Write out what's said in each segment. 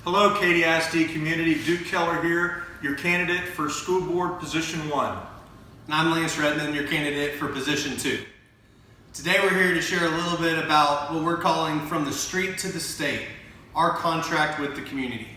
Hello, Katy ISD community. Duke Keller here, your candidate for School Board Position 1. And I'm Lance Redmon, your candidate for Position 2. Today we're here to share a little bit about what we're calling From the Street to the State, our contract with the community.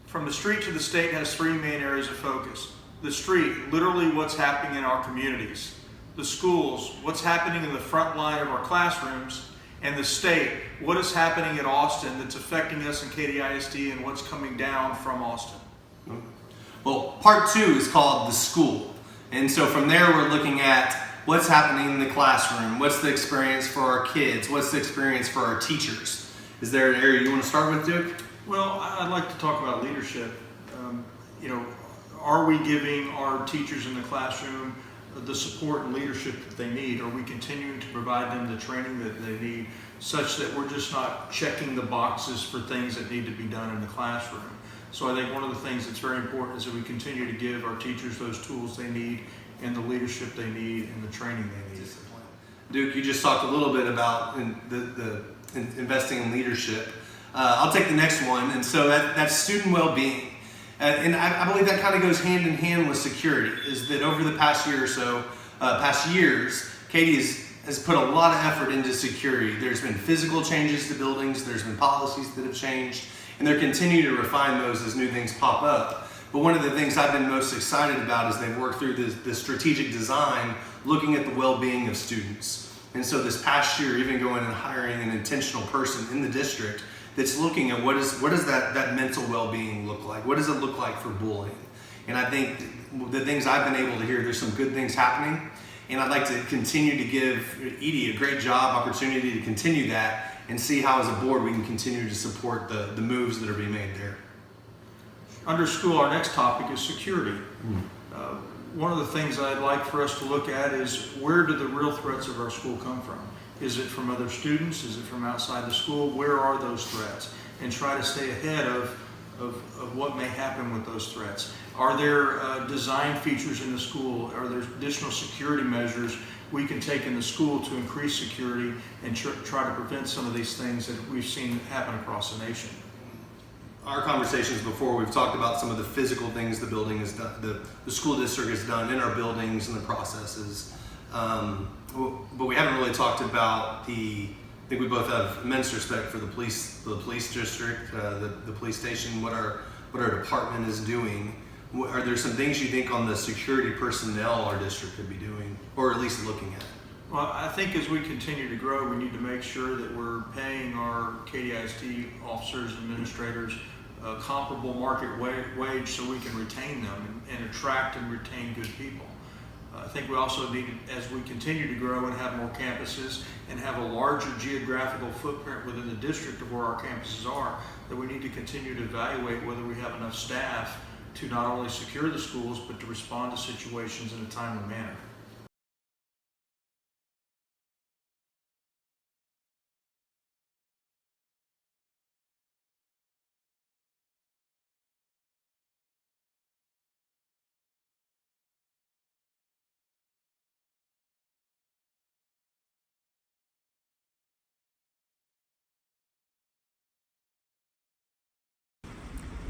From the Street to the State has three main areas of focus. The street, literally what's happening in our communities. The schools, what's happening in the front line of our classrooms. And the state, what is happening at Austin that's affecting us in Katy ISD and what's coming down from Austin. Well, part 2 is called the school. And so from there we're looking at what's happening in the classroom, what's the experience for our kids, what's the experience for our teachers. Is there an area you want to start with, Duke? Well, I'd like to talk about leadership. Are we giving our teachers in the classroom the support and leadership that they need? Are we continuing to provide them the training that they need such that we're just not checking the boxes for things that need to be done in the classroom? So I think one of the things that's very important is that we continue to give our teachers those tools they need and the leadership they need and the training they need. Duke, you just talked a little bit about investing in leadership. I'll take the next one, and so that's student well-being. And I believe that kind of goes hand in hand with security, is that over the past year or so, past years, Katy has put a lot of effort into security. There's been physical changes to buildings, there's been policies that have changed, and they're continuing to refine those as new things pop up. But one of the things I've been most excited about is they've worked through the strategic design, looking at the well-being of students. And so this past year, even going and hiring an intentional person in the district that's looking at what does that mental well-being look like? What does it look like for bullying? And I think the things I've been able to hear, there's some good things happening. And I'd like to continue to give Edie a great job, opportunity to continue that and see how as a board we can continue to support the moves that are being made there. Under school, our next topic is security. One of the things I'd like for us to look at is where do the real threats of our school come from? Is it from other students? Is it from outside the school? Where are those threats? And try to stay ahead of what may happen with those threats. Are there design features in the school? Are there additional security measures we can take in the school to increase security and try to prevent some of these things that we've seen happen across the nation? Our conversations before, we've talked about some of the physical things the building has done, the school district has done in our buildings and the processes. But we haven't really talked about I think we both have immense respect for the police district, the police station, what our department is doing. Are there some things you think on the security personnel our district could be doing, or at least looking at? Well, I think as we continue to grow, we need to make sure that we're paying our Katy ISD officers and administrators a comparable market wage so we can retain them and attract and retain good people. I think we also need, as we continue to grow and have more campuses and have a larger geographical footprint within the district of where our campuses are, that we need to continue to evaluate whether we have enough staff to not only secure the schools, but to respond to situations in a timely manner.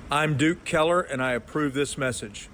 I'm Duke Keller, and I approve this message.